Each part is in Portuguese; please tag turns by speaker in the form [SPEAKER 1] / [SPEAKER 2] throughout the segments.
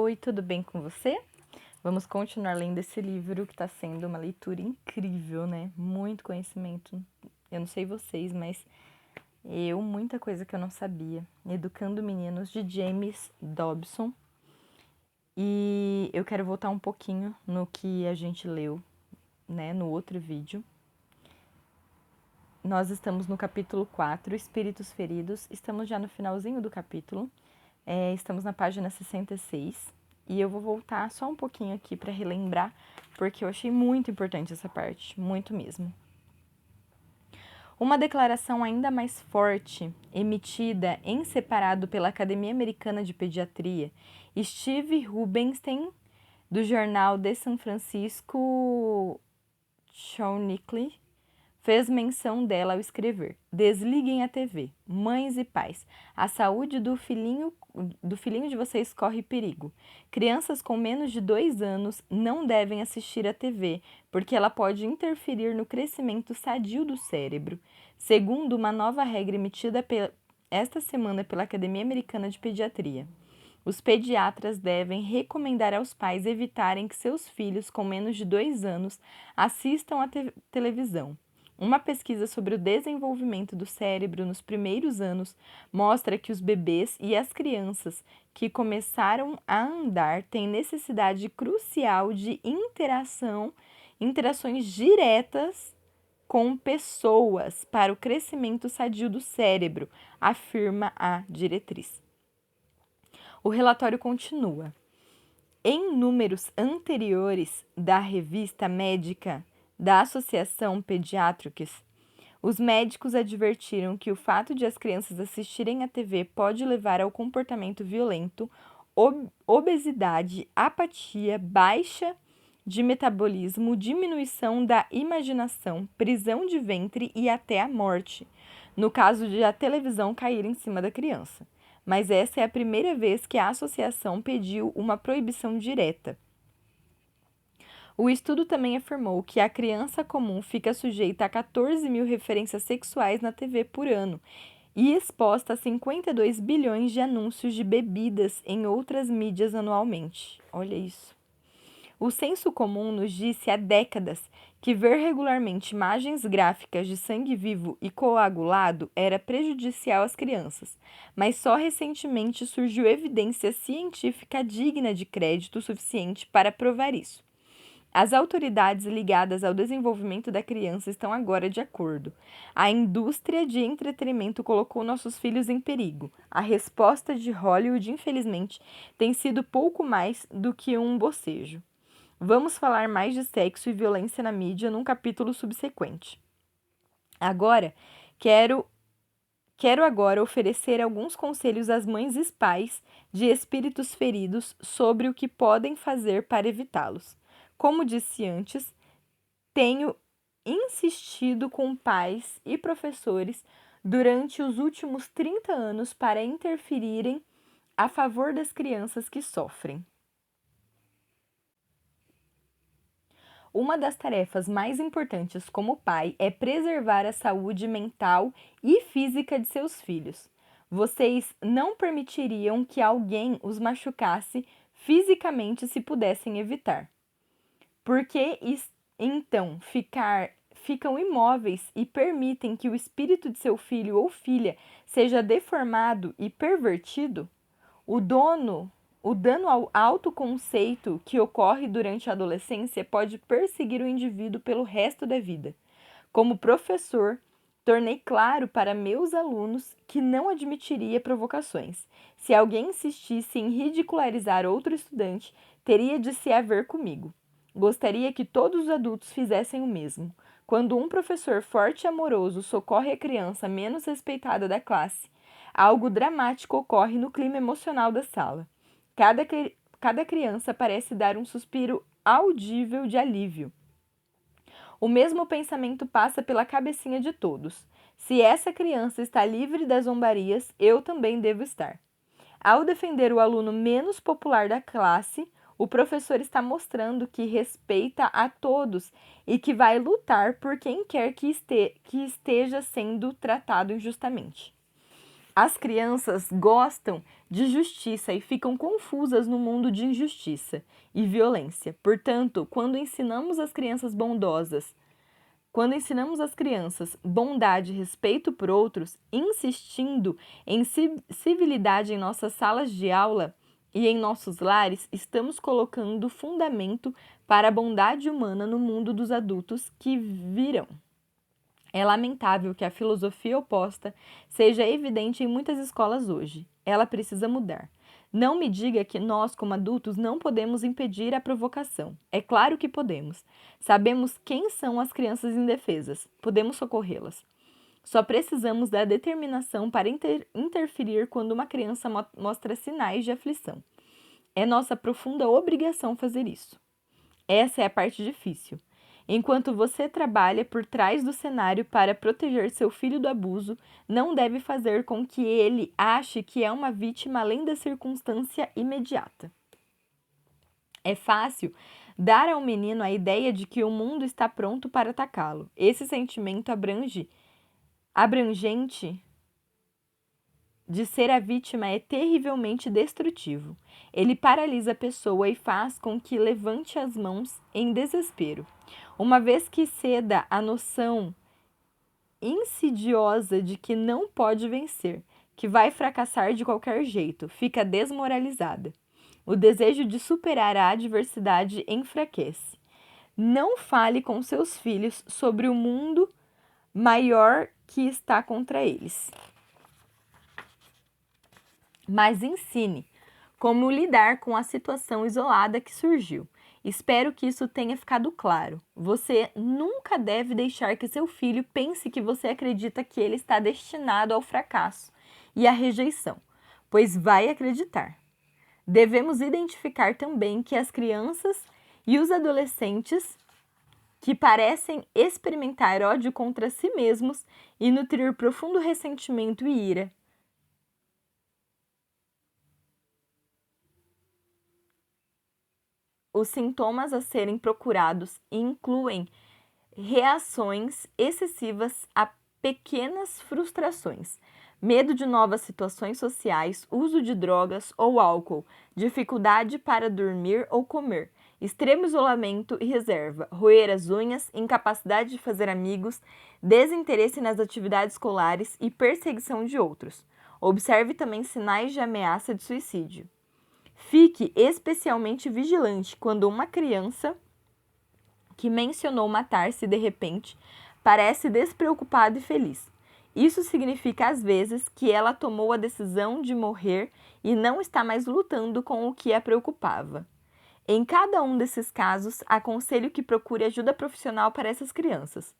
[SPEAKER 1] Oi, tudo bem com você? Vamos continuar lendo esse livro que está sendo uma leitura incrível, né? Muito conhecimento. Eu não sei vocês, mas muita coisa que eu não sabia. Educando Meninos, de James Dobson. E eu quero voltar um pouquinho no que a gente leu, né, no outro vídeo. Nós estamos no capítulo 4, Espíritos Feridos. Estamos já no finalzinho do capítulo. Estamos na página 66. E eu vou voltar só um pouquinho aqui para relembrar, porque eu achei muito importante essa parte, muito mesmo. Uma declaração ainda mais forte, emitida em separado pela Academia Americana de Pediatria, Steve Rubinstein, do jornal de São Francisco Chronicle, fez menção dela ao escrever: desliguem a TV, mães e pais. A saúde do filhinho de vocês corre perigo. Crianças com menos de 2 anos não devem assistir a TV, porque ela pode interferir no crescimento sadio do cérebro. Segundo uma nova regra emitida esta semana pela Academia Americana de Pediatria. Os pediatras devem recomendar aos pais evitarem que seus filhos com menos de 2 anos assistam à televisão. Uma pesquisa sobre o desenvolvimento do cérebro nos primeiros anos mostra que os bebês e as crianças que começaram a andar têm necessidade crucial de interações diretas com pessoas para o crescimento sadio do cérebro, afirma a diretriz. O relatório continua. Em números anteriores da revista médica da Associação Pediatrics, os médicos advertiram que o fato de as crianças assistirem à TV pode levar ao comportamento violento, obesidade, apatia, baixa de metabolismo, diminuição da imaginação, prisão de ventre e até a morte, no caso de a televisão cair em cima da criança. Mas essa é a primeira vez que a associação pediu uma proibição direta. O estudo também afirmou que a criança comum fica sujeita a 14 mil referências sexuais na TV por ano e exposta a 52 bilhões de anúncios de bebidas em outras mídias anualmente. Olha isso. O senso comum nos disse há décadas que ver regularmente imagens gráficas de sangue vivo e coagulado era prejudicial às crianças, mas só recentemente surgiu evidência científica digna de crédito suficiente para provar isso. As autoridades ligadas ao desenvolvimento da criança estão agora de acordo. A indústria de entretenimento colocou nossos filhos em perigo. A resposta de Hollywood, infelizmente, tem sido pouco mais do que um bocejo. Vamos falar mais de sexo e violência na mídia num capítulo subsequente. Agora, quero agora oferecer alguns conselhos às mães e pais de espíritos feridos sobre o que podem fazer para evitá-los. Como disse antes, tenho insistido com pais e professores durante os últimos 30 anos para interferirem a favor das crianças que sofrem. Uma das tarefas mais importantes como pai é preservar a saúde mental e física de seus filhos. Vocês não permitiriam que alguém os machucasse fisicamente se pudessem evitar. Por que então ficam imóveis e permitem que o espírito de seu filho ou filha seja deformado e pervertido? O dano ao autoconceito que ocorre durante a adolescência pode perseguir o indivíduo pelo resto da vida. Como professor, tornei claro para meus alunos que não admitiria provocações. Se alguém insistisse em ridicularizar outro estudante, teria de se haver comigo. Gostaria que todos os adultos fizessem o mesmo. Quando um professor forte e amoroso socorre a criança menos respeitada da classe, algo dramático ocorre no clima emocional da sala. Cada criança parece dar um suspiro audível de alívio. O mesmo pensamento passa pela cabecinha de todos. Se essa criança está livre das zombarias, eu também devo estar. Ao defender o aluno menos popular da classe, o professor está mostrando que respeita a todos e que vai lutar por quem quer que esteja sendo tratado injustamente. As crianças gostam de justiça e ficam confusas no mundo de injustiça e violência. Portanto, quando ensinamos às crianças bondade e respeito por outros, insistindo em civilidade em nossas salas de aula e em nossos lares, estamos colocando fundamento para a bondade humana no mundo dos adultos que virão. É lamentável que a filosofia oposta seja evidente em muitas escolas hoje. Ela precisa mudar. Não me diga que nós, como adultos, não podemos impedir a provocação. É claro que podemos. Sabemos quem são as crianças indefesas. Podemos socorrê-las. Só precisamos da determinação para interferir quando uma criança mostra sinais de aflição. É nossa profunda obrigação fazer isso. Essa é a parte difícil. Enquanto você trabalha por trás do cenário para proteger seu filho do abuso, não deve fazer com que ele ache que é uma vítima além da circunstância imediata. É fácil dar ao menino a ideia de que o mundo está pronto para atacá-lo. Esse sentimento abrangente de ser a vítima é terrivelmente destrutivo. Ele paralisa a pessoa e faz com que levante as mãos em desespero. Uma vez que ceda à noção insidiosa de que não pode vencer, que vai fracassar de qualquer jeito, fica desmoralizada. O desejo de superar a adversidade enfraquece. Não fale com seus filhos sobre o mundo maior que está contra eles, mas ensine como lidar com a situação isolada que surgiu. Espero que isso tenha ficado claro. Você nunca deve deixar que seu filho pense que você acredita que ele está destinado ao fracasso e à rejeição, pois vai acreditar. Devemos identificar também que as crianças e os adolescentes que parecem experimentar ódio contra si mesmos e nutrir profundo ressentimento e ira, os sintomas a serem procurados incluem reações excessivas a pequenas frustrações, medo de novas situações sociais, uso de drogas ou álcool, dificuldade para dormir ou comer, extremo isolamento e reserva, roer as unhas, incapacidade de fazer amigos, desinteresse nas atividades escolares e perseguição de outros. Observe também sinais de ameaça de suicídio. Fique especialmente vigilante quando uma criança que mencionou matar-se de repente parece despreocupada e feliz. Isso significa, às vezes, que ela tomou a decisão de morrer e não está mais lutando com o que a preocupava. Em cada um desses casos, aconselho que procure ajuda profissional para essas crianças.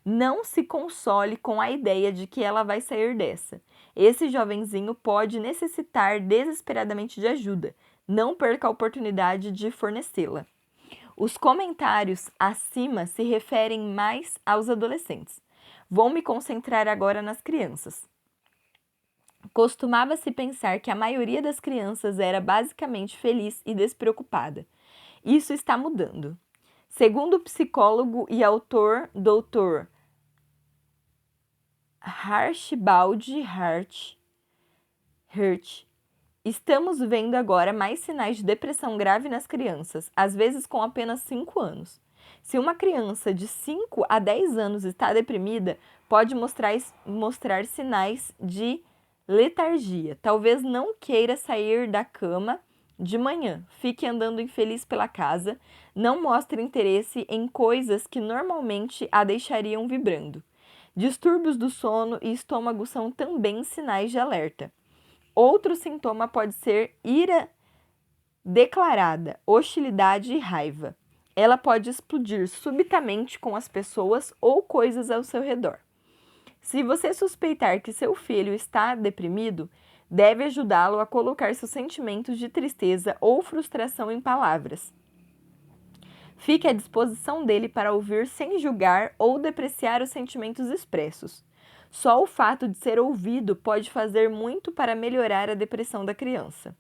[SPEAKER 1] Não se console com a ideia de que ela vai sair dessa. Esse jovenzinho pode necessitar desesperadamente de ajuda. Não perca a oportunidade de fornecê-la. Os comentários acima se referem mais aos adolescentes. Vou me concentrar agora nas crianças. Costumava-se pensar que a maioria das crianças era basicamente feliz e despreocupada. Isso está mudando. Segundo o psicólogo e autor Dr. Archibald Hurt, estamos vendo agora mais sinais de depressão grave nas crianças, às vezes com apenas 5 anos. Se uma criança de 5 a 10 anos está deprimida, pode mostrar sinais de letargia. Talvez não queira sair da cama de manhã, fique andando infeliz pela casa, não mostre interesse em coisas que normalmente a deixariam vibrando. Distúrbios do sono e estômago são também sinais de alerta. Outro sintoma pode ser ira declarada, hostilidade e raiva. Ela pode explodir subitamente com as pessoas ou coisas ao seu redor. Se você suspeitar que seu filho está deprimido, deve ajudá-lo a colocar seus sentimentos de tristeza ou frustração em palavras. Fique à disposição dele para ouvir sem julgar ou depreciar os sentimentos expressos. Só o fato de ser ouvido pode fazer muito para melhorar a depressão da criança.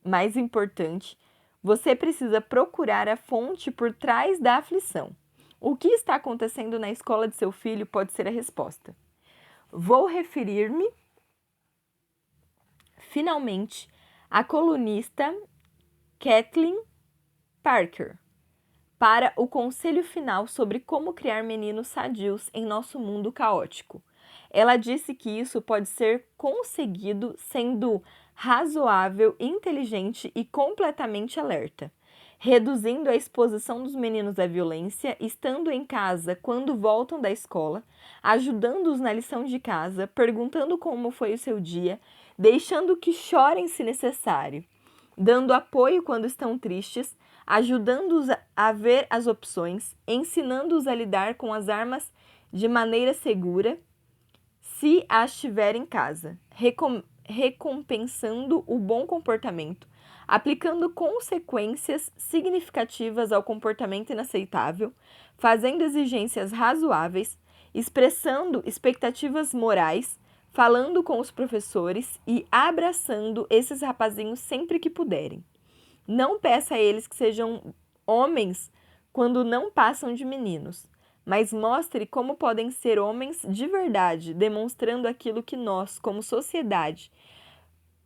[SPEAKER 1] Mais importante, você precisa procurar a fonte por trás da aflição. O que está acontecendo na escola de seu filho pode ser a resposta. Vou referir-me finalmente, a colunista Kathleen Parker para o conselho final sobre como criar meninos sadios em nosso mundo caótico. Ela disse que isso pode ser conseguido sendo razoável, inteligente e completamente alerta, reduzindo a exposição dos meninos à violência, estando em casa quando voltam da escola, ajudando-os na lição de casa, perguntando como foi o seu dia, deixando que chorem se necessário, dando apoio quando estão tristes, ajudando-os a ver as opções, ensinando-os a lidar com as armas de maneira segura, se as tiver em casa, recompensando o bom comportamento, aplicando consequências significativas ao comportamento inaceitável, fazendo exigências razoáveis, expressando expectativas morais, falando com os professores e abraçando esses rapazinhos sempre que puderem. Não peça a eles que sejam homens quando não passam de meninos, mas mostre como podem ser homens de verdade, demonstrando aquilo que nós, como sociedade,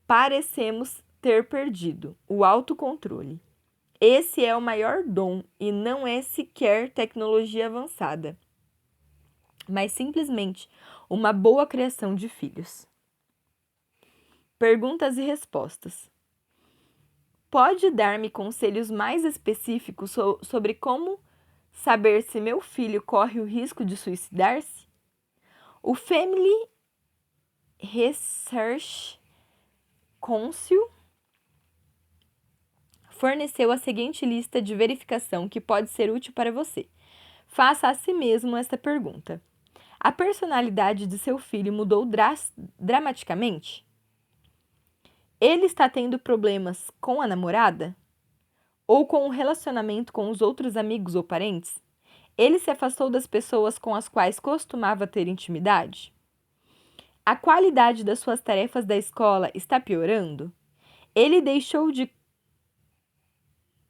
[SPEAKER 1] parecemos ter perdido: o autocontrole. Esse é o maior dom e não é sequer tecnologia avançada, mas simplesmente uma boa criação de filhos. Perguntas e respostas. Pode dar-me conselhos mais específicos sobre como saber se meu filho corre o risco de suicidar-se? O Family Research Council forneceu a seguinte lista de verificação que pode ser útil para você. Faça a si mesmo esta pergunta: a personalidade de seu filho mudou dramaticamente? Ele está tendo problemas com a namorada? Ou com o relacionamento com os outros amigos ou parentes? Ele se afastou das pessoas com as quais costumava ter intimidade? A qualidade das suas tarefas da escola está piorando? Ele deixou de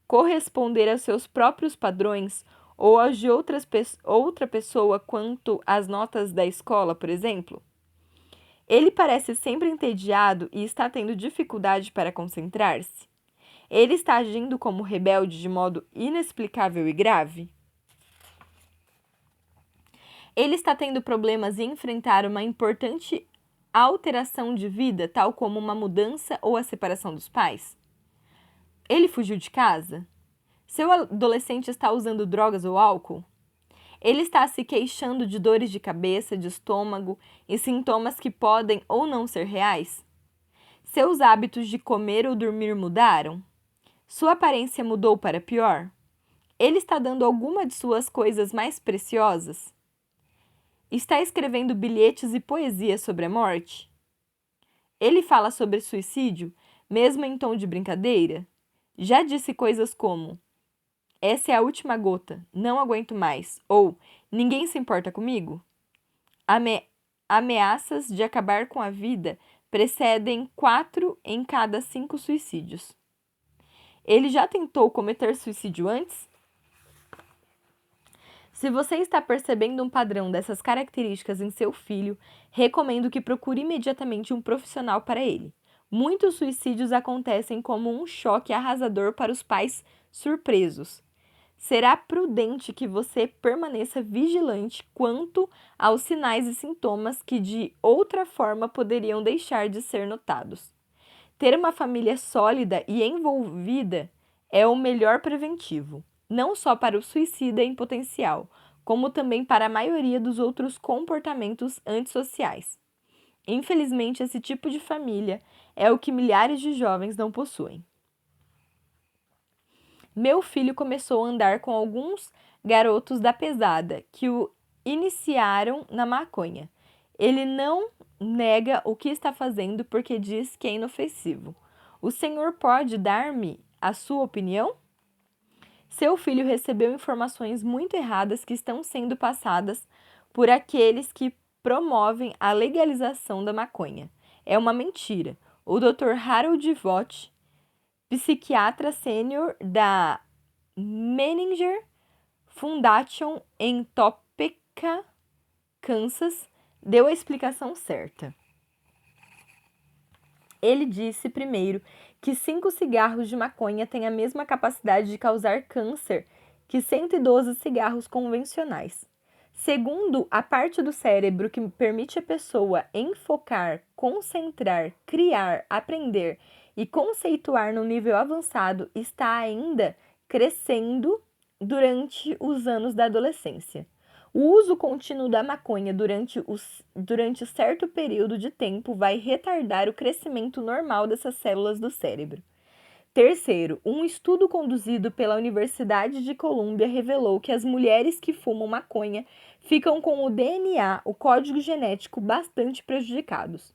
[SPEAKER 1] corresponder aos seus próprios padrões ou aos de outra pessoa quanto às notas da escola, por exemplo? Ele parece sempre entediado e está tendo dificuldade para concentrar-se? Ele está agindo como rebelde de modo inexplicável e grave? Ele está tendo problemas em enfrentar uma importante alteração de vida, tal como uma mudança ou a separação dos pais? Ele fugiu de casa? Seu adolescente está usando drogas ou álcool? Ele está se queixando de dores de cabeça, de estômago e sintomas que podem ou não ser reais? Seus hábitos de comer ou dormir mudaram? Sua aparência mudou para pior? Ele está dando alguma de suas coisas mais preciosas? Está escrevendo bilhetes e poesia sobre a morte? Ele fala sobre suicídio, mesmo em tom de brincadeira? Já disse coisas como: essa é a última gota, não aguento mais, ou ninguém se importa comigo? Ameaças de acabar com a vida precedem 4 em cada 5 suicídios. Ele já tentou cometer suicídio antes? Se você está percebendo um padrão dessas características em seu filho, recomendo que procure imediatamente um profissional para ele. Muitos suicídios acontecem como um choque arrasador para os pais surpresos. Será prudente que você permaneça vigilante quanto aos sinais e sintomas que de outra forma poderiam deixar de ser notados. Ter uma família sólida e envolvida é o melhor preventivo, não só para o suicida em potencial, como também para a maioria dos outros comportamentos antissociais. Infelizmente, esse tipo de família é o que milhares de jovens não possuem. Meu filho começou a andar com alguns garotos da pesada que o iniciaram na maconha. Ele não nega o que está fazendo porque diz que é inofensivo. O senhor pode dar-me a sua opinião? Seu filho recebeu informações muito erradas que estão sendo passadas por aqueles que promovem a legalização da maconha. É uma mentira. O Dr. Harold Vaught, psiquiatra sênior da Menninger Foundation em Topeka, Kansas, deu a explicação certa. Ele disse, primeiro, que 5 cigarros de maconha têm a mesma capacidade de causar câncer que 112 cigarros convencionais. Segundo, a parte do cérebro que permite a pessoa enfocar, concentrar, criar, aprender e conceituar no nível avançado está ainda crescendo durante os anos da adolescência. O uso contínuo da maconha durante certo período de tempo vai retardar o crescimento normal dessas células do cérebro. Terceiro, um estudo conduzido pela Universidade de Colômbia revelou que as mulheres que fumam maconha ficam com o DNA, o código genético, bastante prejudicados.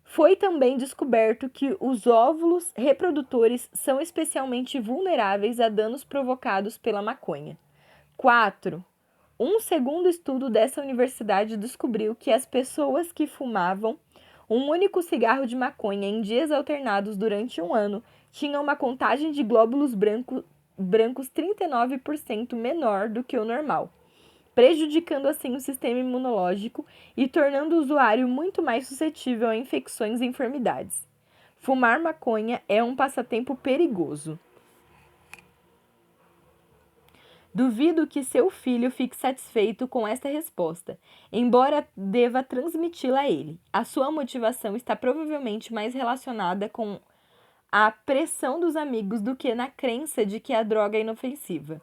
[SPEAKER 1] Foi também descoberto que os óvulos reprodutores são especialmente vulneráveis a danos provocados pela maconha. 4. Um segundo estudo dessa universidade descobriu que as pessoas que fumavam um único cigarro de maconha em dias alternados durante um ano tinham uma contagem de glóbulos brancos 39% menor do que o normal, prejudicando assim o sistema imunológico e tornando o usuário muito mais suscetível a infecções e enfermidades. Fumar maconha é um passatempo perigoso. Duvido que seu filho fique satisfeito com esta resposta, embora deva transmiti-la a ele. A sua motivação está provavelmente mais relacionada com a pressão dos amigos do que na crença de que a droga é inofensiva.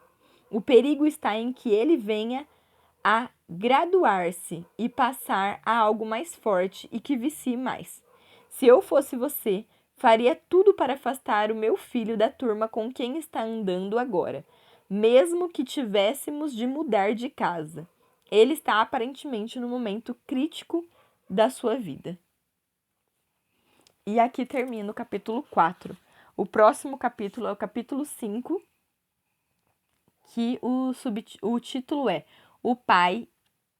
[SPEAKER 1] O perigo está em que ele venha a graduar-se e passar a algo mais forte e que vicie mais. Se eu fosse você, faria tudo para afastar o meu filho da turma com quem está andando agora, mesmo que tivéssemos de mudar de casa. Ele está aparentemente no momento crítico da sua vida. E aqui termina o capítulo 4. O próximo capítulo é o capítulo 5, que o título é O Pai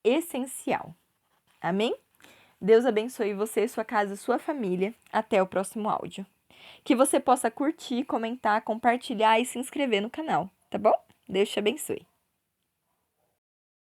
[SPEAKER 1] Essencial. Amém? Deus abençoe você, sua casa e sua família. Até o próximo áudio. Que você possa curtir, comentar, compartilhar e se inscrever no canal, tá bom? Deus te abençoe.